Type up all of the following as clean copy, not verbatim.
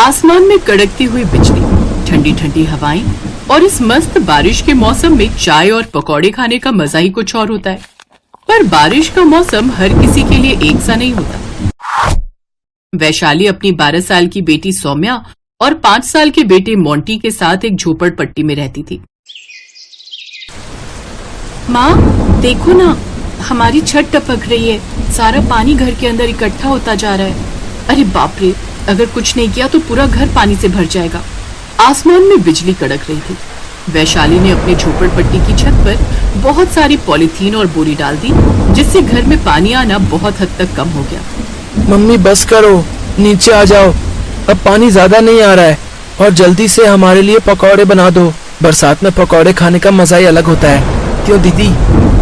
आसमान में कड़कती हुई बिजली, ठंडी ठंडी हवाएं और इस मस्त बारिश के मौसम में चाय और पकौड़े खाने का मजा ही कुछ और होता है। पर बारिश का मौसम हर किसी के लिए एक सा नहीं होता। वैशाली अपनी 12 साल की बेटी सौम्या और 5 साल के बेटे मोंटी के साथ एक झोपड़पट्टी में रहती थी। माँ देखो ना, हमारी छत टपक रही है, सारा पानी घर के अंदर इकट्ठा होता जा रहा है। अरे बाप रे, अगर कुछ नहीं किया तो पूरा घर पानी से भर जाएगा। आसमान में बिजली कड़क रही थी। वैशाली ने अपने झोपड़पट्टी की छत पर बहुत सारी पॉलीथीन और बोरी डाल दी, जिससे घर में पानी आना बहुत हद तक कम हो गया। मम्मी बस करो, नीचे आ जाओ, अब पानी ज्यादा नहीं आ रहा है और जल्दी से हमारे लिए पकौड़े बना दो। बरसात में पकौड़े खाने का मजा ही अलग होता है, क्यों दीदी?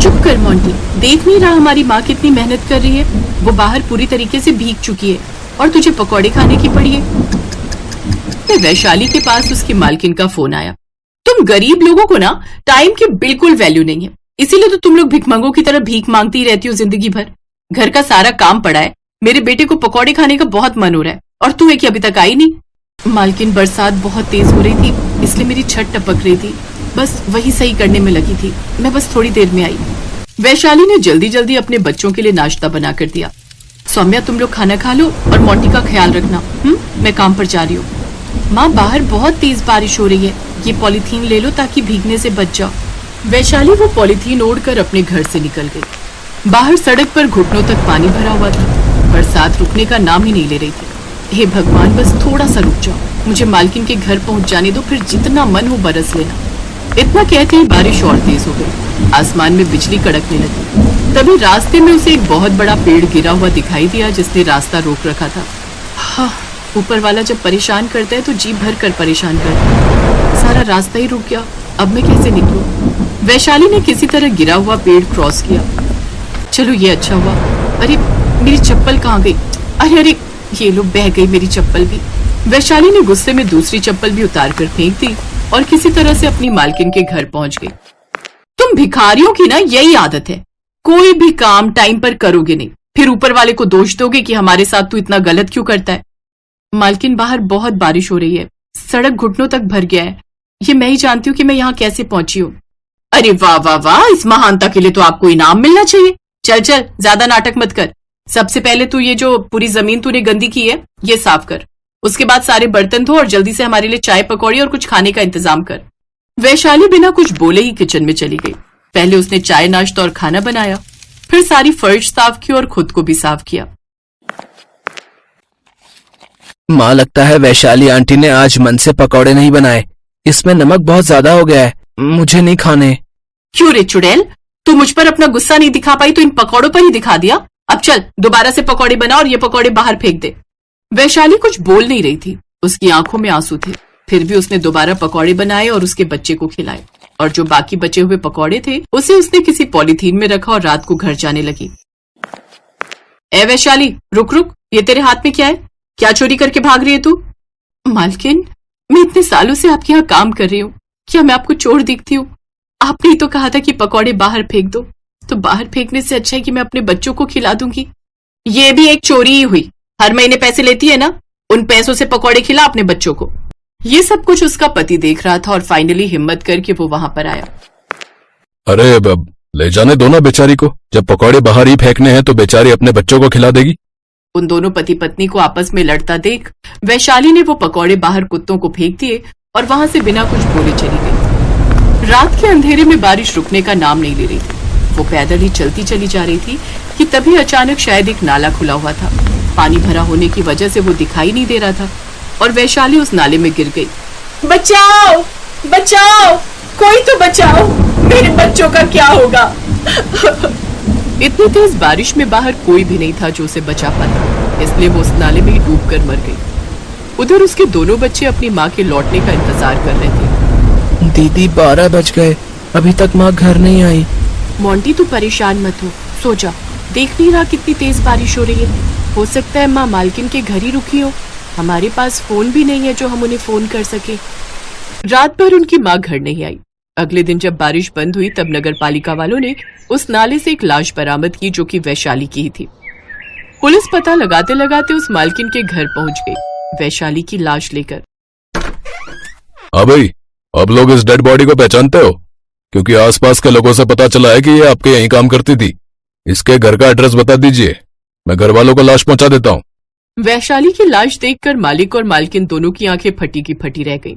चुप कर मोंटी, देख नहीं रहा हमारी माँ कितनी मेहनत कर रही है। वो बाहर पूरी तरीके से भीग चुकी है और तुझे पकौड़े खाने की पड़ी है। वैशाली के पास उसकी मालकिन का फोन आया। तुम गरीब लोगों को ना टाइम की बिल्कुल वैल्यू नहीं है, इसीलिए तो तुम लोग भिखमंगों की तरह भीख मांगती ही रहती हो जिंदगी भर। घर का सारा काम पड़ा है, मेरे बेटे को पकौड़े खाने का बहुत मन हो रहा है और तू है कि अभी तक आई नहीं। मालकिन, बरसात बहुत तेज हो रही थी, इसलिए मेरी छत टपक रही थी, बस वही सही करने में लगी थी, मैं बस थोड़ी देर में आई। वैशाली ने जल्दी जल्दी अपने बच्चों के लिए नाश्ता बना कर दिया। सौम्या, तुम लोग खाना खा लो और मोंटी का ख्याल रखना। मैं काम पर जा रही हूँ। माँ, बाहर बहुत तेज बारिश हो रही है, ये पॉलीथीन ले लो ताकि भीगने से बच जाओ। वैशाली वो पॉलीथीन ओढ़कर अपने घर से निकल गई। बाहर सड़क पर घुटनों तक पानी भरा हुआ था। बरसात रुकने का नाम ही नहीं ले रही थी। हे भगवान, बस थोड़ा सा रुक जाओ, मुझे मालकिन के घर पहुंच जाने दो, फिर जितना मन हो बरस लेना। इतना कहते ही बारिश और तेज हो गई। आसमान में बिजली कड़कने लगी। तभी रास्ते में उसे एक बहुत बड़ा पेड़ गिरा हुआ दिखाई दिया, जिसने रास्ता रोक रखा था। हाँ, ऊपर वाला जब परेशान करता है तो जी भर कर परेशान करता है। सारा रास्ता ही रुक गया, अब मैं कैसे निकलूं? वैशाली ने किसी तरह गिरा हुआ पेड़ क्रॉस किया। चलो ये अच्छा हुआ। अरे मेरी चप्पल कहाँ गई? अरे अरे, ये लो, बह गई मेरी चप्पल भी। वैशाली ने गुस्से में दूसरी चप्पल भी उतार कर फेंक दी और किसी तरह से अपनी मालकिन के घर पहुंच गई। तुम भिखारियों की ना यही आदत है, कोई भी काम टाइम पर करोगे नहीं, फिर ऊपर वाले को दोष दोगे कि हमारे साथ तू इतना गलत क्यों करता है। मालकिन, बाहर बहुत बारिश हो रही है, सड़क घुटनों तक भर गया है, ये मैं ही जानती हूँ कि मैं यहाँ कैसे पहुंची हूँ। अरे वाह वाह वाह, इस महानता के लिए तो आपको इनाम मिलना चाहिए। चल चल, ज्यादा नाटक मत कर। सबसे पहले तू ये जो पूरी जमीन तूने गंदी की है ये साफ कर, उसके बाद सारे बर्तन धो और जल्दी से हमारे लिए चाय पकौड़ी और कुछ खाने का इंतजाम कर। वैशाली बिना कुछ बोले ही किचन में चली गई। पहले उसने चाय, नाश्ता और खाना बनाया, फिर सारी फर्श साफ की और खुद को भी साफ किया। माँ, लगता है वैशाली आंटी ने आज मन से पकौड़े नहीं बनाए, इसमें नमक बहुत ज्यादा हो गया है, मुझे नहीं खाने। क्यों रे चुड़ैल, तू मुझ पर अपना गुस्सा नहीं दिखा पाई तो इन पकौड़ों पर ही दिखा दिया। अब चल, दोबारा से पकौड़े बना और ये पकौड़े बाहर फेंक दे। वैशाली कुछ बोल नहीं रही थी, उसकी आंखों में आंसू थे, फिर भी उसने दोबारा पकौड़े बनाए और उसके बच्चे को खिलाए, और जो बाकी बचे हुए पकौड़े थे उसे उसने किसी पॉलीथीन में रखा और रात को घर जाने लगी। ए वैशाली, रुक रुक, ये तेरे हाथ में क्या है? क्या चोरी करके भाग रही है तू? मालकिन, मैं इतने सालों से आपके यहाँ काम कर रही हूँ, क्या मैं आपको चोर दिखती हूँ? आपने ही तो कहा था कि पकौड़े बाहर फेंक दो, तो बाहर फेंकने से अच्छा है कि मैं अपने बच्चों को खिला दूंगी। ये भी एक चोरी ही हुई, हर महीने पैसे लेती है ना, उन पैसों से पकौड़े खिला अपने बच्चों को। ये सब कुछ उसका पति देख रहा था और फाइनली हिम्मत करके वो वहां पर आया। अरे अब ले जाने दो ना बेचारी को, जब पकौड़े बाहर ही फेंकने हैं तो बेचारी अपने बच्चों को खिला देगी। उन दोनों पति पत्नी को आपस में लड़ता देख वैशाली ने वो पकौड़े बाहर कुत्तों को फेंक दिए और वहां से बिना कुछ बोले चली गई। रात के अंधेरे में बारिश रुकने का नाम नहीं ले रही थी। वो पैदल ही चलती चली जा रही थी कि तभी अचानक शायद एक नाला खुला हुआ था। पानी भरा होने की वजह से वो दिखाई नहीं दे रहा था और वैशाली उस नाले में गिर गई। बचाओ बचाओ, कोई तो बचाओ, मेरे बच्चों का क्या होगा? इतनी तेज बारिश में बाहर कोई भी नहीं था जो उसे बचा पाता, इसलिए वो उस नाले में ही डूबकर मर गई। उधर उसके दोनों बच्चे अपनी माँ के लौटने का इंतजार कर रहे थे। दीदी, 12 बज गए, अभी तक माँ घर नहीं आई। मोंटी, तू परेशान मत हो, सो जा, देख नहीं रहा कितनी तेज बारिश हो रही है। हो सकता है माँ मालकिन के घर ही रुकी हो, हमारे पास फोन भी नहीं है जो हम उन्हें फोन कर सके। रात भर उनकी माँ घर नहीं आई। अगले दिन जब बारिश बंद हुई तब नगर पालिका वालों ने उस नाले से एक लाश बरामद की जो कि वैशाली की ही थी। पुलिस पता लगाते लगाते उस मालकिन के घर पहुंच गई। वैशाली की लाश लेकर। हाँ भाई, अब लोग इस डेड बॉडी को पहचानते हो? क्योंकि आसपास के लोगों से पता चला है कि ये आपके यहीं काम करती थी। इसके घर का एड्रेस बता दीजिए, मैं घर वालों को लाश पहुंचा देता हूँ। वैशाली की लाश देखकर मालिक और मालकिन दोनों की आंखें फटी की फटी रह गईं।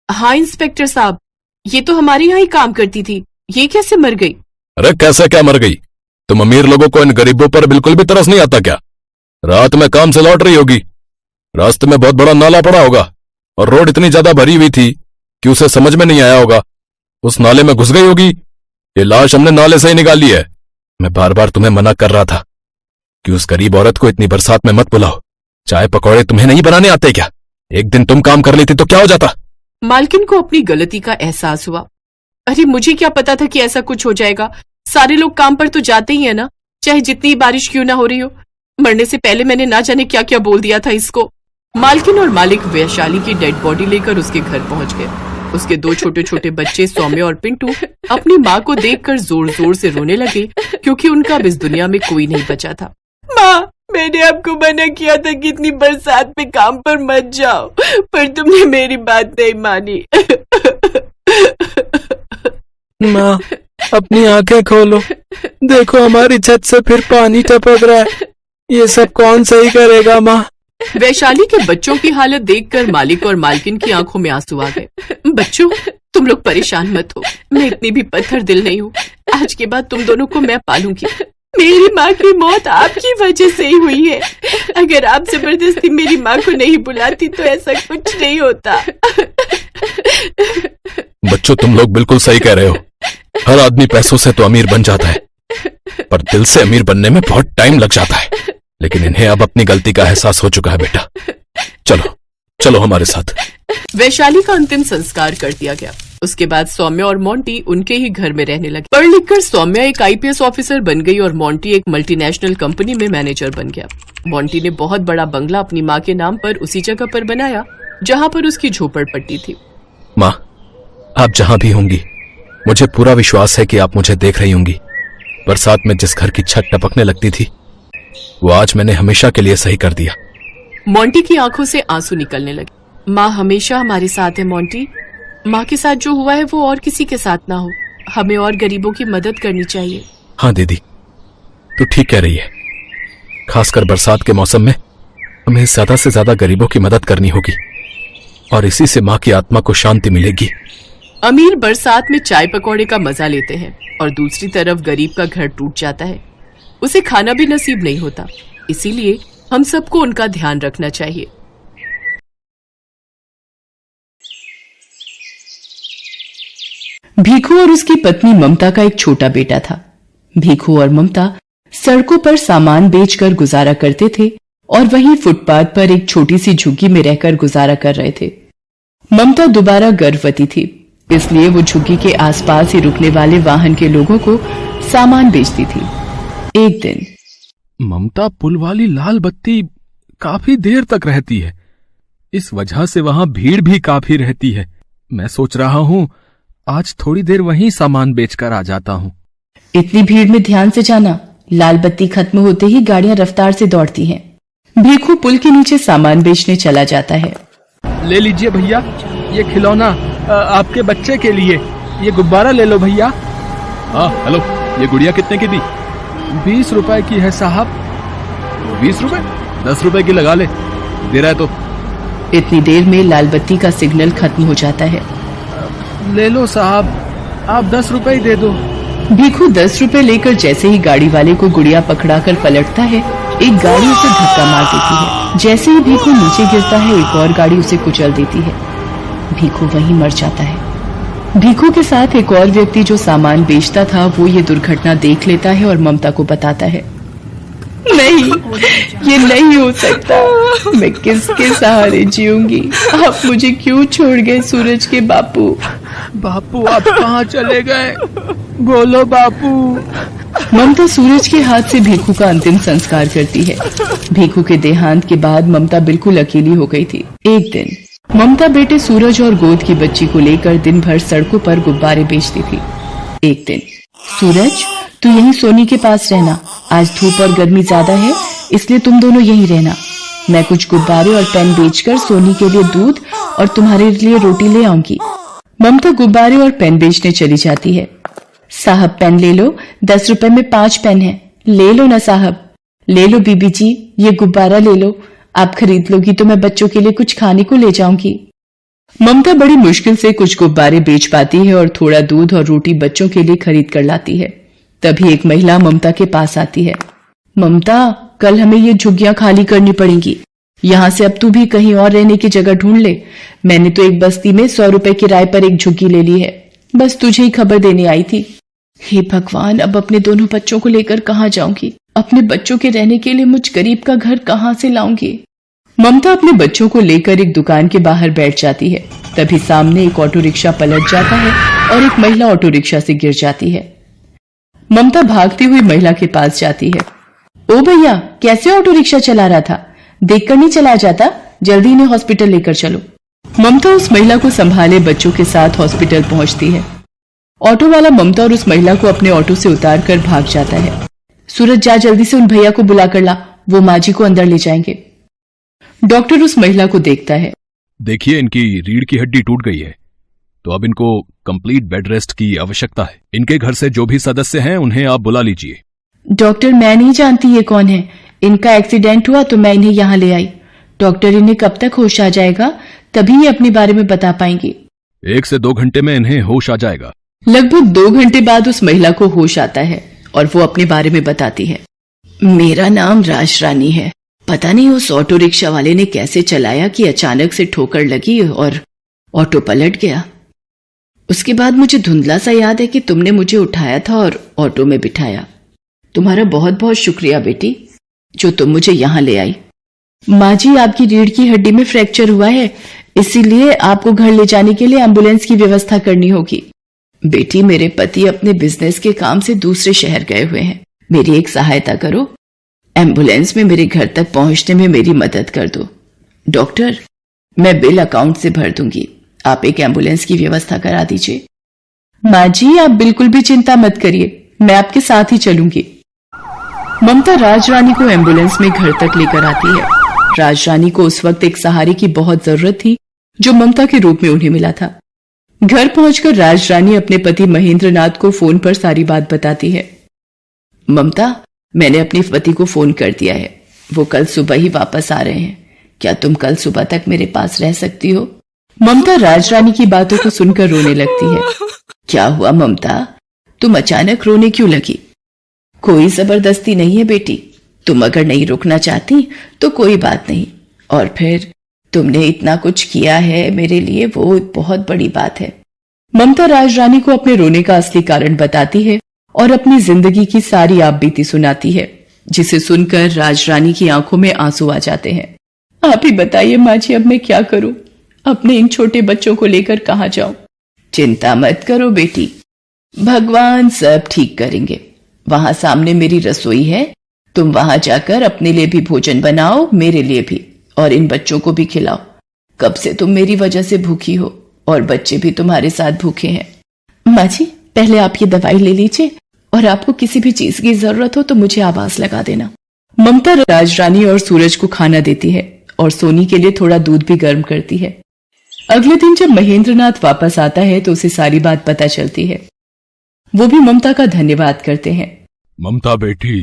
हाँ इंस्पेक्टर साहब, ये तो हमारे यहाँ ही काम करती थी, ये कैसे मर गई? अरे कैसे क्या मर गई? तुम अमीर लोगों को इन गरीबों पर बिल्कुल भी तरस नहीं आता क्या? रात में काम से लौट रही होगी, रास्ते में बहुत बड़ा नाला पड़ा होगा और रोड इतनी ज्यादा भरी हुई थी कि उसे समझ में नहीं आया होगा, उस नाले में घुस गई होगी। ये लाश हमने नाले से ही निकाली है। मैं बार बार तुम्हें मना कर रहा था कि उस गरीब औरत को इतनी बरसात में मत बुलाओ। चाय पकौड़े तुम्हें नहीं बनाने आते क्या? एक दिन तुम काम कर लेती तो क्या हो जाता? मालकिन को अपनी गलती का एहसास हुआ। अरे मुझे क्या पता था कि ऐसा कुछ हो जाएगा। सारे लोग काम पर तो जाते ही है ना, चाहे जितनी बारिश क्यों ना हो रही हो। मरने से पहले मैंने ना जाने क्या क्या बोल दिया था इसको। मालकिन और मालिक वैशाली की डेड बॉडी लेकर उसके घर पहुंच गए। उसके दो छोटे छोटे बच्चे सौम्य और पिंटू अपनी माँ को देखकर जोर जोर से रोने लगे, क्योंकि उनका अब इस दुनिया में कोई नहीं बचा था। माँ, मैंने आपको मना किया था कि इतनी बरसात में काम पर मत जाओ, पर तुमने मेरी बात नहीं मानी। माँ, अपनी आंखें खोलो, देखो हमारी छत से फिर पानी टपक रहा है। ये सब कौन सही करेगा माँ? वैशाली के बच्चों की हालत देखकर मालिक और मालकिन की आंखों में आंसू आ गए। बच्चों, तुम लोग परेशान मत हो, मैं इतनी भी पत्थर दिल नहीं हूँ। आज के बाद तुम दोनों को मैं पालूंगी। मेरी माँ की मौत आपकी वजह से ही हुई है। अगर आप जबरदस्ती मेरी माँ को नहीं बुलाती तो ऐसा कुछ नहीं होता। बच्चों, तुम लोग बिल्कुल सही कह रहे हो। हर आदमी पैसों से तो अमीर बन जाता है, पर दिल से अमीर बनने में बहुत टाइम लग जाता है। लेकिन इन्हें अब अपनी गलती का एहसास हो चुका है। बेटा चलो चलो हमारे साथ। वैशाली का अंतिम संस्कार कर दिया गया। उसके बाद सौम्या और मोंटी उनके ही घर में रहने लगे। पढ़ लिखकर सौम्या एक आईपीएस ऑफिसर बन गई और मोंटी एक मल्टीनेशनल कंपनी में मैनेजर बन गया। मोंटी ने बहुत बड़ा बंगला अपनी माँ के नाम पर उसी जगह पर बनाया जहाँ पर उसकी झोपड़पट्टी थी। माँ, आप जहाँ भी होंगी, मुझे पूरा विश्वास है कि आप मुझे देख रही होंगी। बरसात में जिस घर की छत टपकने लगती थी, वो आज मैंने हमेशा के लिए सही कर दिया। मोंटी की आंखों से आंसू निकलने लगे। माँ हमेशा हमारे साथ है मोंटी। माँ के साथ जो हुआ है वो और किसी के साथ ना हो। हमें और गरीबों की मदद करनी चाहिए। हाँ दीदी, तू ठीक कह रही है। खासकर बरसात के मौसम में हमें ज्यादा से ज्यादा गरीबों की मदद करनी होगी और इसी से माँ की आत्मा को शांति मिलेगी। अमीर बरसात में चाय पकौड़े का मजा लेते हैं और दूसरी तरफ गरीब का घर टूट जाता है, उसे खाना भी नसीब नहीं होता। इसीलिए हम सबको उनका ध्यान रखना चाहिए। भीखू और उसकी पत्नी ममता का एक छोटा बेटा था। भीखू और ममता सड़कों पर सामान बेचकर गुजारा करते थे और वहीं फुटपाथ पर एक छोटी सी झुग्गी में रहकर गुजारा कर रहे थे। ममता दोबारा गर्भवती थी, इसलिए वो झुग्गी के आसपास ही रुकने वाले वाहन के लोगों को सामान बेचती थी। एक दिन ममता पुल वाली लाल बत्ती काफी देर तक रहती है, इस वजह से वहां भीड़ भी काफी रहती है। मैं सोच रहा हूँ आज थोड़ी देर वहीं सामान बेचकर आ जाता हूँ। इतनी भीड़ में ध्यान से जाना, लाल बत्ती खत्म होते ही गाड़ियां रफ्तार से दौड़ती हैं। भीखू पुल के नीचे सामान बेचने चला जाता है। ले लीजिए भैया, ये खिलौना आपके बच्चे के लिए। ये गुब्बारा ले लो भैया। हाँ हेलो, ये गुड़िया कितने की थी? 20 रुपए की है साहब। 20 रुपए? 10 रुपए की लगा ले, दे रहा है तो। इतनी देर में लाल बत्ती का सिग्नल खत्म हो जाता है। ले लो साहब, आप 10 रुपए ही दे दो। भीखू 10 रुपए लेकर जैसे ही गाड़ी वाले को गुड़िया पकड़ाकर पलटता है, एक गाड़ी उसे धक्का मार देती है। जैसे ही भीखू नीचे गिरता है, एक और गाड़ी उसे कुचल देती है। भीखू वहीं मर जाता है। भीखू के साथ एक और व्यक्ति जो सामान बेचता था, वो ये दुर्घटना देख लेता है और ममता को बताता है। नहीं, ये नहीं हो सकता। मैं किसके सहारे जीऊंगी? आप मुझे क्यों छोड़ गए सूरज के बापू? बापू आप कहाँ चले गए? बोलो बापू। ममता सूरज के हाथ से भीखू का अंतिम संस्कार करती है। भीखू के देहांत के बाद ममता बिल्कुल अकेली हो गई थी। एक दिन ममता बेटे सूरज और गोद की बच्ची को लेकर दिन भर सड़कों पर गुब्बारे बेचती थी। एक दिन, सूरज तू यहीं सोनी के पास रहना, आज धूप और गर्मी ज्यादा है, इसलिए तुम दोनों यहीं रहना। मैं कुछ गुब्बारे और पेन बेचकर सोनी के लिए दूध और तुम्हारे लिए रोटी ले आऊंगी। ममता गुब्बारे और पेन बेचने चली जाती है। साहब पेन ले लो, 10 रुपए में 5 पेन है। ले लो ना साहब। ले लो बीबी जी, ये गुब्बारा ले लो। आप खरीद लोगी तो मैं बच्चों के लिए कुछ खाने को ले जाऊंगी। ममता बड़ी मुश्किल से कुछ गुब्बारे बेच पाती है और थोड़ा दूध और रोटी बच्चों के लिए खरीद कर लाती है। तभी एक महिला ममता के पास आती है। ममता, कल हमें ये झुग्गियां खाली करनी पड़ेंगी। यहाँ से अब तू भी कहीं और रहने की जगह ढूंढ ले। मैंने तो एक बस्ती में 100 रुपए किराए पर एक झुग्गी ले ली है। बस तुझे ही खबर देने आई थी। हे भगवान, अब अपने दोनों बच्चों को लेकर कहाँ जाऊंगी? अपने बच्चों के रहने के लिए मुझ गरीब का घर कहाँ से लाऊंगी? ममता अपने बच्चों को लेकर एक दुकान के बाहर बैठ जाती है। तभी सामने एक ऑटो रिक्शा पलट जाता है और एक महिला ऑटो रिक्शा से गिर जाती है। ममता भागती हुई महिला के पास जाती है। ओ भैया, कैसे ऑटो रिक्शा चला रहा था? देखकर नहीं चला जाता? जल्दी इन्हें हॉस्पिटल लेकर चलो। ममता उस महिला को संभाले बच्चों के साथ हॉस्पिटल पहुंचती है। ऑटो वाला ममता और उस महिला को अपने ऑटो से उतार कर भाग जाता है। सूरज, जा जल्दी से उन भैया को बुला कर ला, वो माँ जी को अंदर ले जाएंगे। डॉक्टर उस महिला को देखता है। देखिए, इनकी रीढ़ की हड्डी टूट गई है, तो अब इनको कंप्लीट बेड रेस्ट की आवश्यकता है। इनके घर से जो भी सदस्य हैं उन्हें आप बुला लीजिए। डॉक्टर, मैं नहीं जानती ये कौन है। इनका एक्सीडेंट हुआ तो मैं इन्हें यहाँ ले आई। डॉक्टर, इन्हें कब तक होश आ जाएगा? तभी ये अपने बारे में बता पाएंगे। 1 से 2 घंटे में इन्हें होश आ जाएगा। लगभग 2 घंटे बाद उस महिला को होश आता है और वो अपने बारे में बताती है। मेरा नाम राज रानी है। पता नहीं उस ऑटो रिक्शा वाले ने कैसे चलाया कि अचानक से ठोकर लगी और ऑटो पलट गया। उसके बाद मुझे धुंधला सा याद है कि तुमने मुझे उठाया था और ऑटो में बिठाया। तुम्हारा बहुत बहुत शुक्रिया बेटी, जो तुम मुझे यहाँ ले आई। माँ जी, आपकी रीढ़ की हड्डी में फ्रैक्चर हुआ है, इसीलिए आपको घर ले जाने के लिए एम्बुलेंस की व्यवस्था करनी होगी। बेटी, मेरे पति अपने बिजनेस के काम से दूसरे शहर गए हुए हैं। मेरी एक सहायता करो, एम्बुलेंस में मेरे घर तक पहुंचने में मेरी मदद कर दो। डॉक्टर, मैं बिल अकाउंट से भर दूंगी, आप एक एम्बुलेंस की व्यवस्था करा दीजिए। माँ जी, आप बिल्कुल भी चिंता मत करिए, मैं आपके साथ ही चलूंगी। ममता राज रानी को एम्बुलेंस में घर तक लेकर आती है। राज रानी को उस वक्त एक सहारे की बहुत जरूरत थी, जो ममता के रूप में उन्हें मिला था। घर पहुंचकर राज रानी अपने पति महेंद्र नाथ को फोन पर सारी बात बताती है। ममता, मैंने अपने पति को फोन कर दिया है, वो कल सुबह ही वापस आ रहे हैं। क्या तुम कल सुबह तक मेरे पास रह सकती हो? ममता राज रानी की बातों को सुनकर रोने लगती है। क्या हुआ ममता, तुम अचानक रोने क्यों लगी? कोई जबरदस्ती नहीं है बेटी, तुम अगर नहीं रुकना चाहती तो कोई बात नहीं। और फिर तुमने इतना कुछ किया है मेरे लिए, वो बहुत बड़ी बात है। ममता राज रानी को अपने रोने का असली कारण बताती है और अपनी जिंदगी की सारी आपबीती सुनाती है, जिसे सुनकर राज रानी की आंखों में आंसू आ जाते हैं। आप ही बताइए माँ जी, अब मैं क्या करूं? अपने इन छोटे बच्चों को लेकर कहाँ जाऊं? चिंता मत करो बेटी, भगवान सब ठीक करेंगे। वहां सामने मेरी रसोई है, तुम वहां जाकर अपने लिए भी भोजन बनाओ, मेरे लिए भी, और इन बच्चों को भी खिलाओ। कब से तुम मेरी वजह से भूखी हो और बच्चे भी तुम्हारे साथ भूखे हैं। माँ जी, पहले आप ये दवाई ले लीजिए और आपको किसी भी चीज की जरूरत हो तो मुझे आवाज लगा देना। ममता राज रानी और सूरज को खाना देती है और सोनी के लिए थोड़ा दूध भी गर्म करती है। अगले दिन जब महेंद्र नाथ वापस आता है तो उसे सारी बात पता चलती है। वो भी ममता का धन्यवाद करते हैं। ममता बेटी,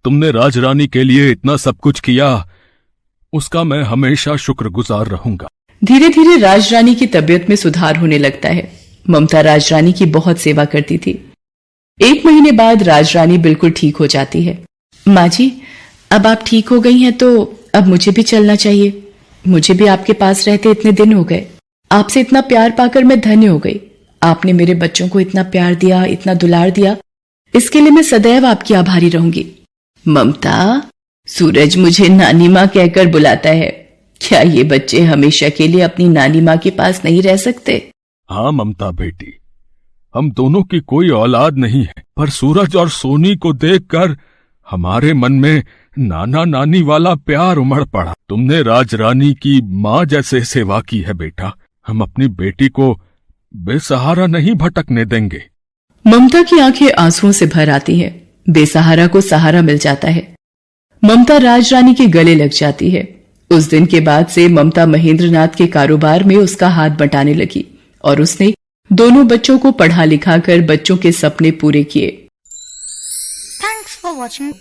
तुमने राज रानी के लिए इतना सब कुछ किया, उसका मैं हमेशा शुक्रगुजार रहूंगा। धीरे धीरे राज रानी की तबीयत में सुधार होने लगता है। ममता राज रानी की बहुत सेवा करती थी। 1 महीने बाद राज रानी बिल्कुल ठीक हो जाती है। माँ जी, अब आप ठीक हो गई हैं तो अब मुझे भी चलना चाहिए। मुझे भी आपके पास रहते इतने दिन हो गए। आपसे इतना प्यार पाकर मैं धन्य हो गई। आपने मेरे बच्चों को इतना प्यार दिया, इतना दुलार दिया, इसके लिए मैं सदैव आपकी आभारी रहूंगी। ममता, सूरज मुझे नानी माँ कहकर बुलाता है। क्या ये बच्चे हमेशा के लिए अपनी नानी माँ के पास नहीं रह सकते? हाँ ममता बेटी, हम दोनों की कोई औलाद नहीं है, पर सूरज और सोनी को देखकर हमारे मन में नाना नानी वाला प्यार उमड़ पड़ा। तुमने राज रानी की माँ जैसे सेवा की है बेटा। हम अपनी बेटी को बेसहारा नहीं भटकने देंगे। ममता की आंखें आंसुओं से भर आती हैं। बेसहारा को सहारा मिल जाता है। ममता राज रानी के गले लग जाती है उस दिन के बाद से ममता महेंद्रनाथ के कारोबार में उसका हाथ बटाने लगी और उसने दोनों बच्चों को पढ़ा लिखा कर बच्चों के सपने पूरे किए। Thanks for watching.